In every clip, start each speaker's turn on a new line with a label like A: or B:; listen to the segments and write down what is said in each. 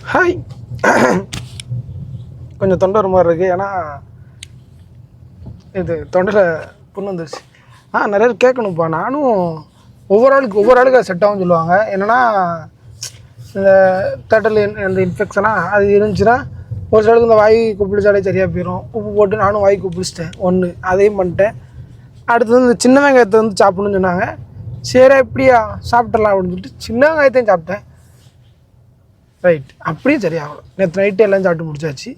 A: Hi. கொஞ்சம் தொண்டை ஒரு மாதிரி இருக்குது. ஏன்னா இது தொண்டையில் புண்ணு வந்துருச்சு. நிறைய பேர் கேட்கணும்ப்பா. நானும் ஒவ்வொரு ஆளுக்கு அது செட் ஆகும்னு சொல்லுவாங்க. என்னென்னா இந்த தட்டல் இந்த இன்ஃபெக்ஷனாக அது இருந்துச்சுன்னா ஒரு சிலருக்கு இந்த வாய் குப்பிளிச்சாலே சரியாக போயிடும். உப்பு போட்டு நானும் வாய் குப்பிளிச்சிட்டேன் ஒன்று, அதையும் பண்ணிட்டேன். அடுத்தது இந்த சின்ன வெங்காயத்தை வந்து சாப்பிட்ணுன்னு சொன்னாங்க. சரி எப்படியா சாப்பிட்றலாம் அப்படின்னு சொல்லிட்டு சின்ன வெங்காயத்தையும் சாப்பிட்டேன். ரைட், அப்படியே சரியாகலாம். நேற்று நைட்டு எல்லாம் சாப்பிட்டு முடிச்சாச்சு.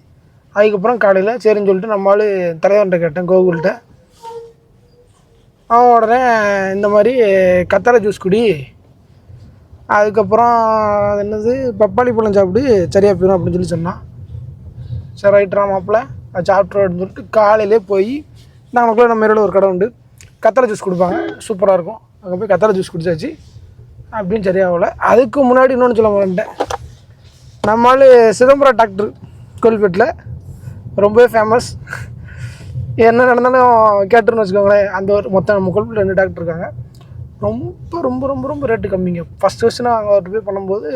A: அதுக்கப்புறம் காலையில் சரின்னு சொல்லிட்டு நம்மளால் தலைவர்கிட்ட கேட்டேன், கோகுல்கிட்ட. அவன் உடனே இந்த மாதிரி கத்தாழை ஜூஸ் குடி, அதுக்கப்புறம் அது என்னது பப்பாளி பழம் சாப்பிடு சரியாக போயிடும் அப்படின்னு சொல்லி சொன்னான். சரி ரைட்ரா மாப்பிள்ள அது சாப்பிட்றோம் அப்படின்னு சொல்லிட்டு காலையிலே போய் நமக்குள்ளே நம்ம மேலே ஒரு கடை உண்டு, கத்தாழை ஜூஸ் கொடுப்பாங்க, சூப்பராக இருக்கும். அங்கே போய் கத்தாழை ஜூஸ் குடிச்சாச்சு. அப்படின்னு சரியாகல. அதுக்கு முன்னாடி இன்னொன்று சொல்ல மாட்டேன். நம்மளால் சிதம்பரம் டாக்டர் கோல்பேட்டில் ரொம்பவே ஃபேமஸ். என்ன நடந்தாலும் கேட்டுருன்னு வச்சுக்கோங்களேன். அந்த ஒரு மொத்தம் நம்ம கோல்பேட்டில் 2 டாக்டர் இருக்காங்க. ரொம்ப ரொம்ப ரொம்ப ரொம்ப ரேட்டு கம்மிங்க. ஃபஸ்ட்டு நான் அங்கே அவர்கிட்ட போய் பண்ணும்போது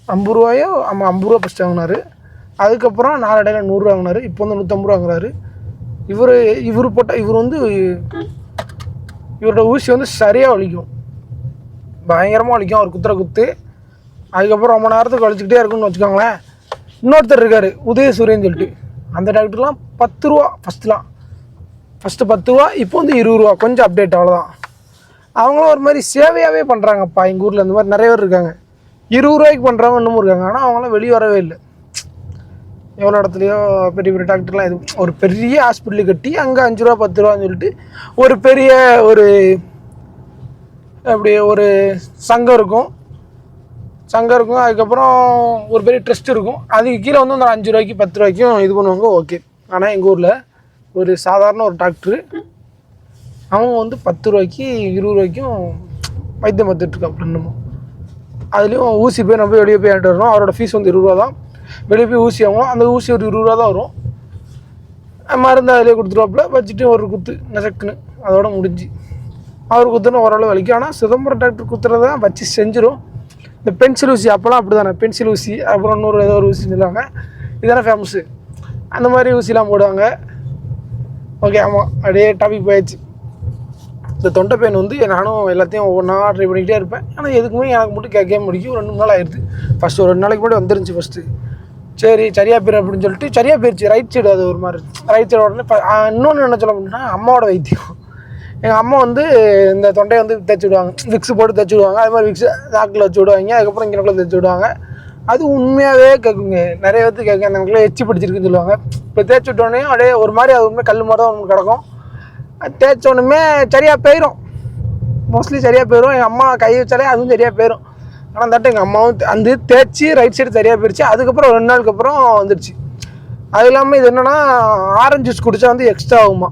A: 50 ரூபாயோ, ஆமாம் 50 ரூபா ஃபஸ்ட்டு வாங்கினார். அதுக்கப்புறம் 4 இடையில 100 ரூபா வாங்கினார். இப்போ வந்து 150 ரூபா வாங்குறாரு. இவர் போட்டால் இவர் வந்து இவரோட ஊசி வந்து சரியாக வலிக்கும், பயங்கரமாக வலிக்கும் அவர் குத்துற குத்து. அதுக்கப்புறம் ரொம்ப நேரத்துக்கு வலிச்சுக்கிட்டே இருக்குன்னு வச்சுக்கோங்களேன். இன்னொருத்தர் இருக்கார் உதயசூரியன் சொல்லிட்டு, அந்த டாக்டர்லாம் 10 ரூபா ஃபஸ்ட்டு 10 ரூபா, இப்போ வந்து 20 ரூபா, கொஞ்சம் அப்டேட் அவ்வளோதான். அவங்களும் ஒரு மாதிரி சேவையாகவே பண்ணுறாங்கப்பா. எங்கள் ஊரில் இந்த மாதிரி நிறைய பேர் இருக்காங்க. 20 ரூபாய்க்கு பண்ணுறவங்க இன்னமும் இருக்காங்க. ஆனால் அவங்களாம் வெளியே வரவே இல்லை. எவ்வளோ இடத்துலையோ பெரிய பெரிய டாக்டர்லாம் இது ஒரு பெரிய ஹாஸ்பிட்டலு கட்டி அங்கே 5 ரூபா 10 ரூபான்னு சொல்லிட்டு ஒரு பெரிய அப்படி ஒரு சங்கம் இருக்கும். அதுக்கப்புறம் ஒரு பெரிய ட்ரஸ்ட் இருக்கும். அதுக்கு கீழே வந்து அந்த 5 ரூபாய்க்கு 10 ரூபாய்க்கும் இது பண்ணுவாங்க. ஓகே. ஆனால் எங்கள் ஊரில் ஒரு சாதாரண ஒரு டாக்டரு அவங்க வந்து 10 ரூபாய்க்கு 20 ரூபாய்க்கும் வைத்தியம் பார்த்துட்ருக்கா. அப்படின்னுமோ அதுலேயும் ஊசி போய் நம்ம வெளியே போய் வாங்கிட்டு வரணும். அவரோட ஃபீஸ் வந்து 20 ரூபா தான். வெளியே போய் ஊசி ஆகும். அந்த ஊசி ஒரு 20 ரூபா தான் வரும். மருந்து அதிலே கொடுத்துருவாப்புல, வச்சுட்டு ஒரு குத்து நெசக்குன்னு அதோட முடிஞ்சு. அவர் குத்துன்னு ஓரளவு வலிக்கும். ஆனால் சிதம்பரம் டாக்டர் குத்துறத வச்சு செஞ்சிடும். இந்த பென்சில் ஊசி அப்போலாம் அப்படி தானே, பென்சில் ஊசி, அப்புறம் இன்னொரு ஏதோ ஒரு ஊசி சொல்லுவாங்க, இதுதானே ஃபேமஸ்ஸு. அந்த மாதிரி ஊசிலாம் போடுவாங்க. ஓகே, ஆமாம், அப்படியே டாபிக் போயாச்சு. இந்த தொண்டை பெயின் வந்து நானும் எல்லாத்தையும் ஒவ்வொன்றா ட்ரை பண்ணிக்கிட்டே இருப்பேன். ஆனால் எதுக்குமே எனக்கு மட்டும் கேட்கவே முடிக்கும். ஒரு 2 நாள் ஆயிடுது. ஃபஸ்ட்டு ஒரு 2 நாளைக்கு முன்னாடி வந்துருந்துச்சு ஃபஸ்ட்டு. சரி சரியாக போயிடும் அப்படின்னு சொல்லிட்டு சரியாக போயிடுச்சு. ரைட் சைடு அது ஒரு மாதிரி ரைட் சைடு. உடனே இன்னொன்று என்ன சொல்ல அப்படின்னா, அம்மாவோட வைத்தியம். எங்கள் அம்மா வந்து இந்த தொண்டையை வந்து தைச்சி விடுவாங்க, விக்ஸு போட்டு தைச்சி விடுவாங்க. அது மாதிரி விக்ஸு நாக்கில் வச்சு விடுவாங்க. அதுக்கப்புறம் இங்கே நக்கில் தைச்சி விடுவாங்க. அது உண்மையாகவே கேட்குங்க. நிறைய பேர்த்து கேட்க, அந்த நக்கில் எச்சி பிடிச்சிருக்குன்னு சொல்லுவாங்க. இப்போ தேய்ச்சி விட்டோடனே அப்படியே ஒரு மாதிரி அது உண்மை கல் மாதிரி தான் ஒன்று கிடக்கும். தேய்ச்சோடனே சரியாக போயிடும். மோஸ்ட்லி சரியாக போயிடும். எங்கள் அம்மா கை வச்சாலே அதுவும் சரியாக போயிடும். ஆனால் தட்டு எங்கள் அம்மாவும் அந்த தேய்ச்சி ரைட் சைடு சரியாக போயிடுச்சு. அதுக்கப்புறம் 2 நாளுக்கு அப்புறம் வந்துடுச்சு. அது இல்லாமல் இது என்னென்னா, ஆரஞ்சு ஜூஸ் குடித்தா வந்து எக்ஸ்ட்ரா ஆகுமா.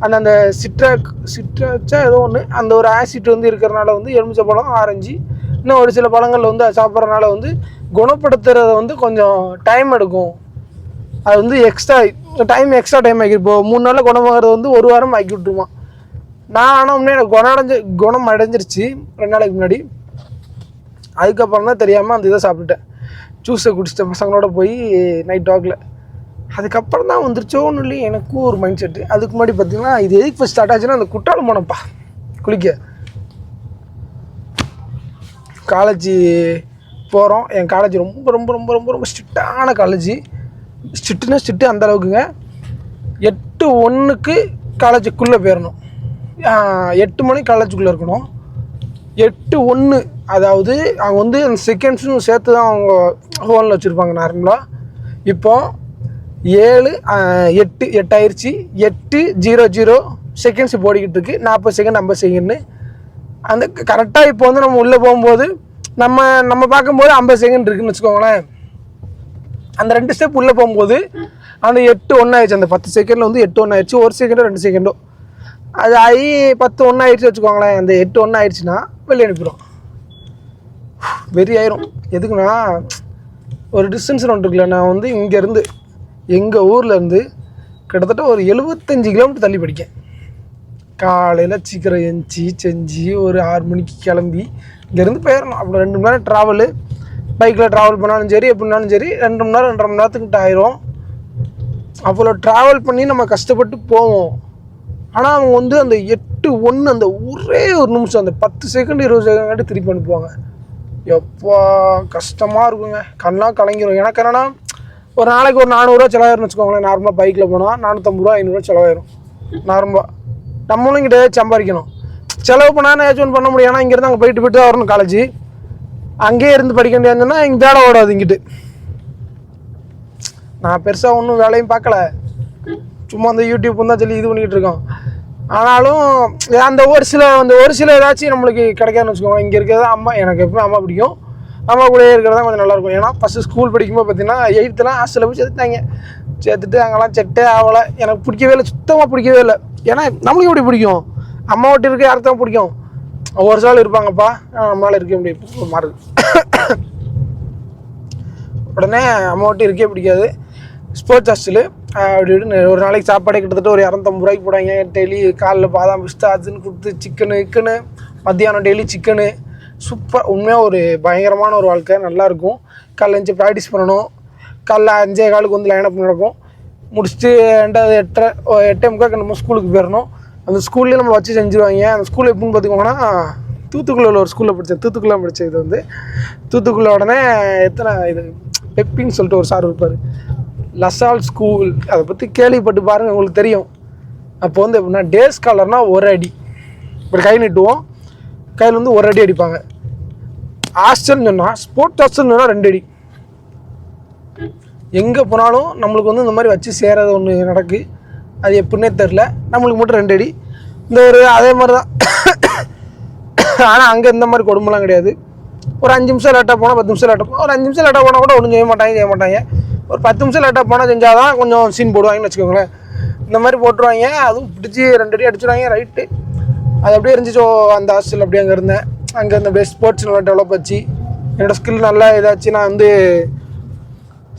A: அந்த சிட்ராச்சா ஏதோ ஒன்று, அந்த ஒரு ஆசிட் வந்து இருக்கிறனால வந்து எலுமிச்சை பழம், ஆரஞ்சு, இன்னும் ஒரு சில பழங்களில் வந்து அது சாப்பிட்றதுனால வந்து குணப்படுத்துறத வந்து கொஞ்சம் டைம் எடுக்கும். அது வந்து எக்ஸ்ட்ரா டைம் ஆக்கி, இப்போ 3 நாளில் குணமாகிறது வந்து 1 வாரம் ஆக்கி விட்டுருமா. நான் ஆனால் உண்மையாக எனக்கு குணம் அடைஞ்சிருச்சு 2 நாளைக்கு முன்னாடி. அதுக்கப்புறம் தான் தெரியாமல் அந்த இதை சாப்பிட்டுட்டேன், ஜூஸை குடிச்சிட்டேன் பசங்களோட போய் நைட் வாக்கில். அதுக்கப்புறம் தான் வந்துருச்சோன்னு சொல்லி எனக்கும் ஒரு மைண்ட் செட்டு. அதுக்கு முன்னாடி பார்த்திங்கன்னா, இது எதுக்கு ஃபஸ்ட் ஸ்டார்ட் ஆச்சுன்னா, அந்த குற்றாலம் போனப்பா குளிக்க. காலேஜி போகிறோம். என் காலேஜ் ரொம்ப ரொம்ப ரொம்ப ரொம்ப ரொம்ப ஸ்ட்ரிக்டான காலேஜி. ஸ்ட்ரிக்ட்டு அந்த அளவுக்குங்க. 8:01 காலேஜுக்குள்ளே போயிடணும். 8 மணிக்கு காலேஜுக்குள்ளே இருக்கணும். 8:01, அதாவது அவங்க வந்து அந்த செகண்ட்ஸும் சேர்த்து தான் அவங்க ஃபோனில் வச்சுருப்பாங்க நார்மலாக. இப்போ 8 ஆயிடுச்சு. 8:00 செகண்ட்ஸ் போடிக்கிட்டு இருக்குது. 40 செகண்ட் 50 செகண்ட்னு அந்த கரெக்டாக இப்போ வந்து நம்ம உள்ளே போகும்போது நம்ம பார்க்கும்போது 50 செகண்ட் இருக்குதுன்னு வச்சுக்கோங்களேன். அந்த 2 ஸ்டெப் உள்ளே போகும்போது அந்த 8:01 ஆயிடுச்சு. அந்த 10 செகண்டில் வந்து 8:01 ஆயிடுச்சு. 1 செகண்டோ 2 செகண்டோ அது ஆகி 10:01 ஆயிடுச்சு வச்சுக்கோங்களேன். அந்த 8:01 ஆயிடுச்சுன்னா வெளியே அனுப்பிடும். வெறி ஆயிரும். எதுக்குன்னா, ஒரு டிஸ்டன்ஸ் ஒன்று இருக்குல்ல. நான் வந்து இங்கேருந்து எங்கள் ஊர்லேருந்து கிட்டத்தட்ட ஒரு 75 கிலோமீட்டர் தள்ளி படிக்கேன். காலையில் சீக்கிரம் எழுந்துச்சி செஞ்சு ஒரு 6 மணிக்கு கிளம்பி இங்கேருந்து போயிடணும். அப்புறம் 2 மணி நேரம் ட்ராவலு. பைக்கில் ட்ராவல் பண்ணாலும் சரி எப்படினாலும் சரி 2 மணி நேரம் 2.5 மணி நேரத்துக்கிட்ட ஆயிரும். அவ்வளோ ட்ராவல் பண்ணி நம்ம கஷ்டப்பட்டு போவோம். ஆனால் அவங்க வந்து அந்த 8:1 அந்த ஒரே ஒரு நிமிஷம் அந்த 10 செகண்ட் 20 செகண்ட் திருப்பி அனுப்புவாங்க. எப்போ கஷ்டமாக இருக்குங்க, கண்ணெலாம் கலங்கிடும். எனக்கு என்னென்னா ஒரு நாளைக்கு ஒரு 400 செலவாயிரும்னு வச்சுக்கோங்களேன். நார்மலாக பைக்கில் போனால் 450 500 செலவாயிரும் நார்மலாக. நம்மளும் கிட்டே சம்பாதிக்கணும், செலவு பண்ணால் ஏதாச்சும் ஒன்று பண்ண முடியும். ஏன்னா இங்கேருந்து அங்கே போயிட்டு தான் வரணும் காலேஜ், அங்கேயே இருந்து படிக்க முடியாதுன்னா இங்கே வேலை ஓடாது. இங்கிட்டு நான் பெருசாக ஒன்றும் வேலையும் பார்க்கல, சும்மா அந்த யூடியூப் தான் சொல்லி இது பண்ணிக்கிட்டு இருக்கோம். ஆனாலும் அந்த ஒரு சில ஏதாச்சும் நம்மளுக்கு கிடைக்காதுன்னு வச்சுக்கோங்க. இங்கே இருக்கிறது அம்மா, எனக்கு எப்பவுமே அம்மா பிடிக்கும். அம்மா கூட இருக்கிறது தான் கொஞ்சம் நல்லாயிருக்கும். ஏன்னா ஃபஸ்ட்டு ஸ்கூல் படிக்கும்போது பார்த்தீங்கன்னா 8th ஹாஸ்டலில் போய் சேர்த்துட்டு அங்கெல்லாம் செட்டே ஆகலை. எனக்கு பிடிக்கவே இல்லை, சுத்தமாக பிடிக்கவே இல்லை. ஏன்னா நம்மளுக்கு எப்படி பிடிக்கும், அம்மா வீட்டு இருக்க யாருக்கு தான் பிடிக்கும். ஒரு சால் இருப்பாங்கப்பா, நம்மளால் இருக்க முடியும் மாறுது. உடனே அம்மா வீட்டு இருக்கே பிடிக்காது. ஸ்போர்ட்ஸ் ஹாஸ்டலு அப்படி இப்படின்னு ஒரு நாளைக்கு சாப்பாடே கிட்டத்தட்ட ஒரு 250 ரூபாய்க்கு போடாங்க. டெய்லி காலைல பாதாம் பிஸ்தா அதுன்னு கொடுத்து சிக்கனு மத்தியானம் டெய்லி சிக்கனு. சூப்பர், உண்மையாக ஒரு பயங்கரமான ஒரு வாழ்க்கை, நல்லாயிருக்கும். காலைல எழுந்து ப்ராக்டிஸ் பண்ணணும். காலைல 5:15 வந்து லைனப் நடக்கும். முடிச்சுட்டு 2 8:45 நம்ம ஸ்கூலுக்கு போயிடணும். அந்த ஸ்கூல்லேயே நம்ம வச்சு செஞ்சுருவாங்க. அந்த ஸ்கூல் எப்படின்னு பார்த்துக்கோங்கன்னா, தூத்துக்குள்ளில் ஒரு ஸ்கூலில் படித்தேன். தூத்துக்குள்ளே படித்தேன். இது வந்து தூத்துக்குள்ள உடனே இது பெப்பின்னு சொல்லிட்டு ஒரு சார் இருப்பார், லசால் ஸ்கூல். அதை பற்றி கேள்விப்பட்டு பாருங்கள், உங்களுக்கு தெரியும். அப்போ வந்து எப்படின்னா டே ஸ்காலர்னால் ஒரு அடி இப்படி கை நீட்டுவோம், கையில் வந்து ஒரு அடி அடிப்பாங்க. ஹாஸ்டல்னு சொன்னால், ஸ்போர்ட்ஸ் ஹாஸ்டல்னு சொன்னால் 2 அடி. எங்கே போனாலும் நம்மளுக்கு வந்து இந்த மாதிரி வச்சு சேராத ஒன்று நடக்கு. அது எப்படின்னே தெரில, நம்மளுக்கு மட்டும் 2 அடி. இந்த ஒரு அதே மாதிரி தான். ஆனால் அங்கே இந்த மாதிரி கொடுமைலாம் கிடையாது. ஒரு 5 நிமிஷம் லேட்டாக போனால் 10 நிமிஷம் லேட்டாக போனால், ஒரு 5 நிமிஷம் லேட்டாக போனால் கூட ஒன்றும் செய்ய மாட்டாங்க. ஒரு 10 நிமிஷம் லேட்டாக போனால் செஞ்சால் தான் கொஞ்சம் சீன் போடுவாங்கன்னு வச்சுக்கோங்களேன். இந்த மாதிரி போட்டுருவாங்க. அதுவும் பிடிச்சி 2 அடி அடிச்சுடுவாங்க. ரைட்டு, அது அப்படியே இருந்துச்சோ அந்த ஹாஸ்டல். அப்படியே அங்கே இருந்தேன். அங்கே இருந்த அப்படியே ஸ்போர்ட்ஸ் நல்லா டெவலப் ஆச்சு. என்னோடய ஸ்கில் நல்லா இதாச்சு. நான் வந்து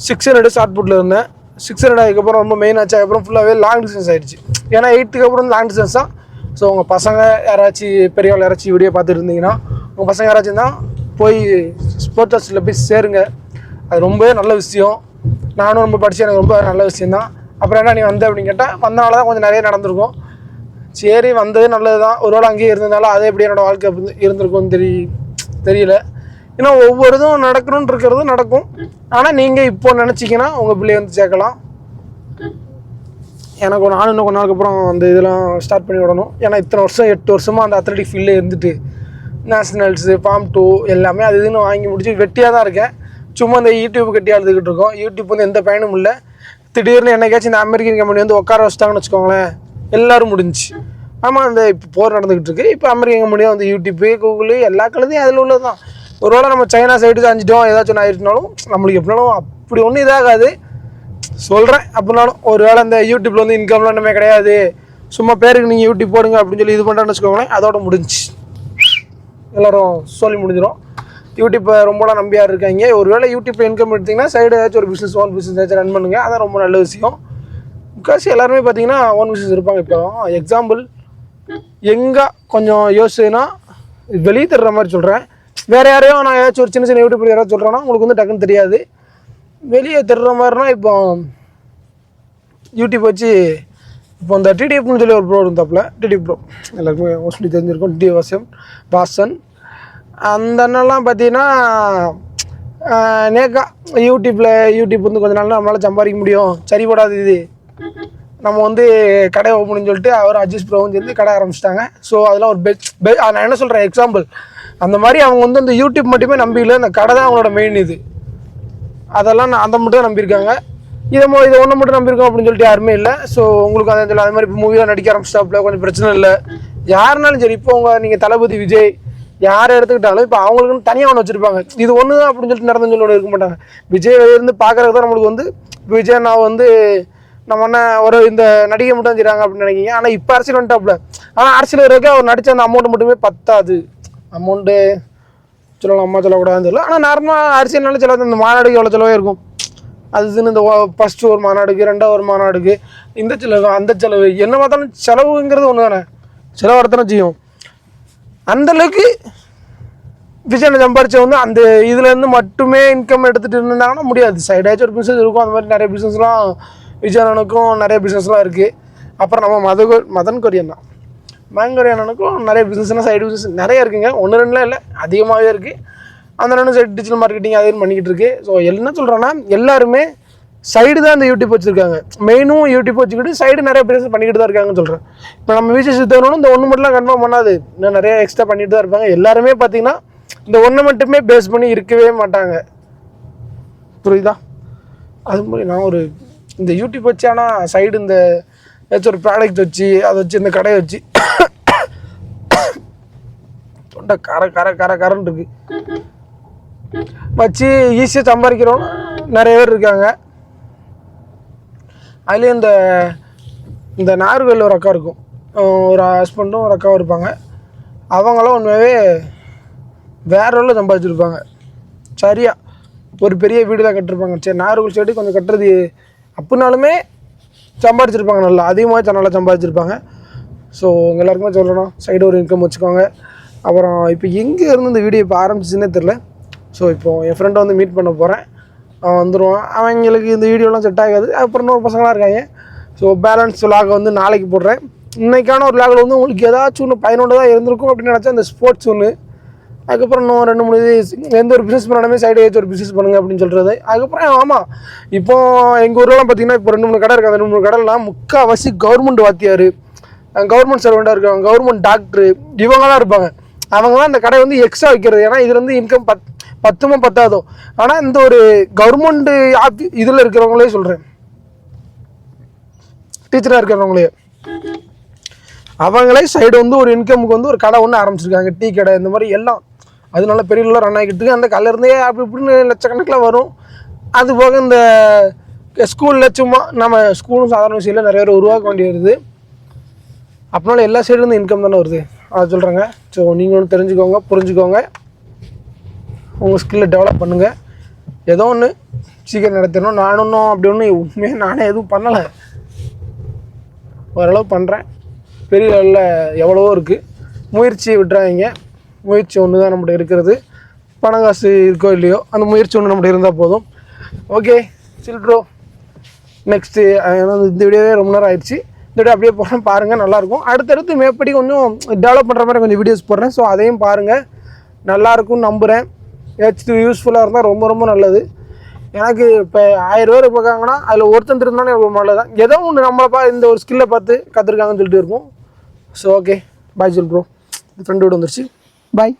A: 600 ஷார்ட் புட்டில் இருந்தேன். 600 அதுக்கப்புறம் ரொம்ப மெயின் ஆச்சு. அதுக்கப்புறம் ஃபுல்லாகவே லாங் டிஸ்டன்ஸ் ஆகிடுச்சு. ஏன்னா 8th அப்புறம் லாங் டிஸ்டன்ஸ் தான். ஸோ உங்கள் பசங்க யாராச்சும் பெரியவள் யாராச்சும் வீடியோ பார்த்துட்டு இருந்தீங்கன்னா, உங்கள் பசங்க யாராச்சும் தான் போய் ஸ்போர்ட்ஸ் ஹாஸ்டலில் போய் சேருங்க. அது ரொம்பவே நல்ல விஷயம். நானும் ரொம்ப படித்தேன், எனக்கு ரொம்ப நல்ல விஷயந்தான். அப்புறம் என்ன நீ வந்த அப்படின்னு கேட்டால், வந்தனால தான் கொஞ்சம் நிறைய நடந்திருக்கும். சரி, வந்தது நல்லது தான். ஒரு வேளை அங்கேயே இருந்ததுனால அதை எப்படி என்னோடய வாழ்க்கை இருந்திருக்கும்னு தெரியல. ஏன்னா ஒவ்வொரு இதுவும் நடக்கணும்னு இருக்கிறது நடக்கும். ஆனால் நீங்கள் இப்போ நினச்சிங்கன்னா உங்கள் பிள்ளைய வந்து சேர்க்கலாம். எனக்கு நானும் இன்னும் கொஞ்ச நாளுக்கு அப்புறம் அந்த இதெல்லாம் ஸ்டார்ட் பண்ணி விடணும். ஏன்னா இத்தனை வருஷம் 8 வருஷமாக அந்த அத்லெட்டிக் ஃபீல்டில் இருந்துட்டு நேஷ்னல்ஸு ஃபார்ம் 2 எல்லாமே அது இதுன்னு வாங்கி முடிச்சு வெட்டியாக தான் இருக்கேன். சும்மா இந்த யூடியூப் கட்டி அழுதுகிட்டு இருக்கோம். யூடியூப் வந்து எந்த பயனும் இல்லை. திடீர்னு என்னைக்காச்சும் இந்த அமெரிக்கன் கம்பெனி வந்து உட்கார வச்சிட்டாங்கன்னு வச்சுக்கோங்களேன், எல்லோரும் முடிஞ்சு. ஆமாம், அந்த இப்போ போர் நடந்துக்கிட்டு இருக்குது. இப்போ அமெரிக்கன் கம்பெனியாக வந்து யூடியூப்பு கூகுளு எல்லா கழுதையும் அதில் உள்ளது தான். ஒரு வேளை நம்ம சைனா சைடு சாஞ்சிட்டோம் ஏதாச்சும் ஆகிட்டுனாலும் நம்மளுக்கு எப்படினாலும் அப்படி ஒன்றும் இதாகாது சொல்கிறேன். அப்படின்னாலும் ஒரு வேளை இந்த யூடியூப்பில் வந்து இன்கம்லாம் ஒன்றுமே கிடையாது, சும்மா பேருக்கு நீங்கள் யூடியூப் போடுங்க அப்படின்னு சொல்லி இது பண்ணுறேன்னு வச்சுக்கோங்களேன், அதோட முடிஞ்சு எல்லோரும் சொல்லி முடிஞ்சிடும். யூடியூப்பை ரொம்பலாம் நம்பியாக இருக்காங்க. ஒரு வேளை யூடியூப்பில் இன்கம் எடுத்திங்கன்னா சைடு ஏதாச்சும் ஒரு பிஸ்னஸ், ஓன் பிஸ்னஸ் ஏதாச்சும் ரன் பண்ணுங்கள். அதான் ரொம்ப நல்ல விஷயம். முக்கால்வாசி எல்லாருமே பார்த்தீங்கன்னா ஓன் பிஸ்னஸ் இருப்பாங்க. இப்போ எக்ஸாம்பிள் எங்கே கொஞ்சம் யோசிச்சுன்னா வெளியே தர்ற மாதிரி சொல்கிறேன். வேறு யாரையும் நான் ஏதாச்சும் ஒரு சின்ன சின்ன யூடியூப் யாராவது சொல்கிறேன்னா உங்களுக்கு வந்து டக்குன்னு தெரியாது. வெளியே தர்ற மாதிரினா இப்போ யூடியூப் வச்சு இப்போ இந்த டிடிஎஃப்னு சொல்லி ஒரு ப்ரோ இருந்தாப்புல, டிடிஎஃப் ப்ரோ எல்லாருக்குமே மோஸ்ட்லி தெரிஞ்சிருக்கும். டிடிஎஃப் வாசன் அந்த அண்ணெல்லாம் பார்த்தீங்கன்னா நேக்கா யூடியூப் வந்து கொஞ்ச நாள் நம்மளால் சம்பாதிக்க முடியும், சரிபடாது இது, நம்ம வந்து கடை ஓப்பன் சொல்லிட்டு அவர் அஜிஸ் ப்ரோவும் சேர்ந்து கடை ஆரம்பிச்சிட்டாங்க. ஸோ அதெல்லாம் ஒரு நான் என்ன சொல்கிறேன் எக்ஸாம்பிள், அந்த மாதிரி அவங்க வந்து அந்த யூடியூப் மட்டுமே நம்பிக்கல, அந்த கடை தான் அவங்களோட மெயின் இது. அதெல்லாம் அதை மட்டும் தான் நம்பியிருக்காங்க. இதை ஒன்று மட்டும் நம்பியிருக்கோம் அப்படின்னு சொல்லிட்டு யாருமே இல்லை. ஸோ உங்களுக்கு அது மாதிரி இப்போ மூவியாக நடிக்க ஆரம்பிச்சிட்டாப்புல, கொஞ்சம் பிரச்சனை இல்லை. யாருனாலும் சரி, இப்போ நீங்கள் தளபதி விஜய் யாரை எடுத்துக்கிட்டாலும் இப்போ அவங்களுக்குன்னு தனியாக ஒன்று வச்சுருப்பாங்க. இது ஒன்று தான் அப்படின்னு சொல்லிட்டு நடந்துன்னு சொல்லி இருக்க மாட்டாங்க. விஜய் இருந்து பார்க்குறது தான் நம்மளுக்கு வந்து விஜய் நான் வந்து நம்ம என்ன ஒரு இந்த நடிகை மட்டும் செய்கிறாங்க அப்படின்னு நினைக்கிங்க. ஆனால் இப்போ அரசியல் வந்துட்டாப்புல. ஆனால் அரசியல் இருக்க அவர் நடித்த அந்த அமௌண்ட் மட்டுமே பத்தாது. அமௌண்ட்டு சொல்லலாம், அம்மா சொல்லக்கூடாதுன்னு தெரியல. ஆனால் நார்மலாக அரசியல்னால செலவு இந்த மாநாடுக்கு எவ்வளோ செலவே இருக்கும். அதுன்னு இந்த ஃபஸ்ட்டு ஒரு மாநாடுக்கு, 2வது ஒரு மாநாடுக்கு, இந்த செலவு அந்த செலவு என்ன பார்த்தாலும் செலவுங்கிறது ஒன்று தானே, செலவு வரத்தானே செய்யும். அந்தளவுக்கு விஜய் சம்பாரிச்சவங்க அந்த இதுலேருந்து மட்டுமே இன்கம் எடுத்துகிட்டு இருந்தாங்கன்னா முடியாது. சைடாச்சும் ஒரு பிஸ்னஸ் இருக்கும். அந்த மாதிரி நிறைய பிஸ்னஸ்லாம் விஜயனுக்கும் நிறைய பிஸ்னஸ்லாம் இருக்குது. அப்புறம் நம்ம மதன் கொரியன் தான், மேங்கொரியனுக்கும் நிறைய பிஸ்னஸ்னால் சைடு பிஸ்னஸ் நிறைய இருக்குங்க. ஒன்று ரெண்டுலாம் இல்லை, அதிகமாகவே இருக்குது. அந்த ரெண்டும் சைடு டிஜிட்டல் மார்க்கெட்டிங் அதையும் பண்ணிக்கிட்டு இருக்கு. ஸோ என்ன சொல்கிறேன்னா எல்லாருமே சைடு தான் இந்த யூடியூப் வச்சுருக்காங்க. மெயினும் யூடியூப் வச்சுக்கிட்டு சைடு நிறைய பிஸ்னஸ் பண்ணிக்கிட்டு தான் இருக்காங்கன்னு சொல்கிறேன். இப்போ நம்ம விஜய் சித்தவனும் இந்த ஒன்று மட்டும்லாம் கன்ஃபார்ம் பண்ணாது, இன்னும் நிறைய எக்ஸ்ட்ரா பண்ணிட்டு தான் இருப்பாங்க. எல்லாருமே பார்த்தீங்கன்னா இந்த ஒன்றை மட்டுமே பேஸ் பண்ணி இருக்கவே மாட்டாங்க. புரியுதா? அது மாதிரி நான் ஒரு இந்த யூடியூப் வச்சு ஆனால் சைடு இந்த ஏதாச்சும் ஒரு ப்ராடக்ட் வச்சு அதை வச்சு இந்த கடையை வச்சு தொண்டை கரன்னு இருக்கு வச்சு ஈஸியாக சம்பாதிக்கிறோம் நிறைய பேர் இருக்காங்க. அதுலேயும் இந்த நாகர்கோவில் ஒரு அக்கா இருக்கும், ஒரு ஹஸ்பண்டும் ஒரு அக்காவும் இருப்பாங்க. அவங்களாம் உண்மையாகவே வேற உள்ள சம்பாதிச்சிருப்பாங்க. சரியாக ஒரு பெரிய வீடுலாம் கட்டிருப்பாங்க. சரி, நாகர்கோவில் சைடு கொஞ்சம் கட்டுறது அப்படின்னாலுமே சம்பாதிச்சிருப்பாங்க, நல்லா அதிகமாக நல்லா சம்பாதிச்சிருப்பாங்க. ஸோ உங்கள் எல்லாருக்குமே சொல்லணும், சைடு ஒரு இன்கம் வச்சுக்கோங்க. அப்புறம் இப்போ எங்கே இருந்து இந்த வீடியோ இப்போ ஆரம்பிச்சிச்சுன்னே தெரில. ஸோ இப்போது என் ஃப்ரெண்டை வந்து மீட் பண்ண போகிறேன், அவன் வந்துடுவான். அவங்களுக்கு இந்த வீடியோலாம் செட் ஆகாது. அப்புறம் இன்னொரு பசங்களாம் இருக்காங்க. ஸோ பேலன்ஸ் விலாகை வந்து நாளைக்கு போடுறேன். இன்றைக்கான ஒரு விலாகில் வந்து உங்களுக்கு ஏதாச்சும் ஒன்று பயனுள்ளதாக இருந்திருக்கும் அப்படின்னு நினச்சா இந்த ஸ்போர்ட்ஸ் ஒன்று, அதுக்கப்புறம் இன்னும் 2-3 எந்த ஒரு பிஸ்னஸ் பண்ணாலுமே சைடு ஏதாச்சும் ஒரு பிஸ்னஸ் பண்ணுங்கள் அப்படின்னு சொல்கிறது. அதுக்கப்புறம் ஆமாம், இப்போது எங்கள் ஊர்லாம் பார்த்திங்கன்னா இப்போ 2-3 கடை இருக்குது. அந்த 2-3 கடைலாம் முக்கால்வாசி கவர்மெண்ட் வாத்தியார், கவர்மெண்ட் சர்வெண்ட்டாக இருக்காங்க, கவர்மெண்ட் டாக்டரு, இவங்களாம் இருப்பாங்க. அவங்களாம் இந்த கடை வந்து எக்ஸ்ட்ரா வைக்கிறது. ஏன்னா இதில் வந்து இன்கம் பத்துமோ பத்தாதோ. ஆனால் இந்த ஒரு கவர்மெண்ட் இதில் இருக்கிறவங்களே சொல்கிறேன், டீச்சராக இருக்கிறவங்களே அவங்களே சைடு வந்து ஒரு இன்கமுக்கு வந்து ஒரு கடை ஒன்று ஆரம்பிச்சிருக்காங்க, டீ கடை இந்த மாதிரி எல்லாம். அதனால பெரிய ரன் ஆகிட்டு இருக்கு. அந்த கடையிலேருந்தே அப்படி இப்படின்னு லட்சக்கணக்கில் வரும். அது போக இந்த ஸ்கூலில் சும்மா நம்ம ஸ்கூலும் சாதாரண விஷயம் நிறைய பேர் உருவாக்க வேண்டி வருது. அப்படினால எல்லா சைடுலேருந்து இன்கம் தானே வருது, அதை சொல்கிறேங்க. ஸோ நீங்கள் ஒன்று தெரிஞ்சுக்கோங்க, புரிஞ்சுக்கோங்க, உங்கள் ஸ்கில்லை டெவலப் பண்ணுங்கள். ஏதோ ஒன்று சீக்கிரம் நடத்தணும். நான் ஒன்றும் அப்படி ஒன்று உண்மையாக நானே எதுவும் பண்ணலை, ஓரளவு பண்ணுறேன். பெரிய லெவலில் எவ்வளவோ இருக்குது. முயற்சியை விட்டுறாதீங்க. முயற்சி ஒன்று தான் நம்மகிட்ட இருக்கிறது. பணம் காசு இருக்கோ இல்லையோ, அந்த முயற்சி ஒன்று நம்மகிட்ட இருந்தால் போதும். ஓகே சில்ட்ரோ, நெக்ஸ்ட்டு இந்த வீடியோவே ரொம்ப நேரம் ஆயிடுச்சு. இந்த வீடியோ அப்படியே போகிறேன், பாருங்கள், நல்லாயிருக்கும். அடுத்தடுத்து மேற்படி கொஞ்சம் டெவலப் பண்ணுற மாதிரி கொஞ்சம் வீடியோஸ் போடுறேன். ஸோ அதையும் பாருங்கள், நல்லாயிருக்கும்னு நம்புகிறேன். ஏதாச்சும் யூஸ்ஃபுல்லாக இருந்தால் ரொம்ப ரொம்ப நல்லது. எனக்கு இப்போ 1000 பேர் பார்க்காங்கன்னா அதில் ஒருத்தன் இருந்தாலும் ரொம்ப நல்லது தான். ஏதோ ஒன்று நம்மளை இந்த ஒரு ஸ்கில்லை பார்த்து கற்றுருக்காங்கன்னு சொல்லிட்டு இருக்கும். ஸோ ஓகே, பாய் சொல் ப்ரோ. ஃப்ரெண்டோடு வந்துருச்சு, பாய்.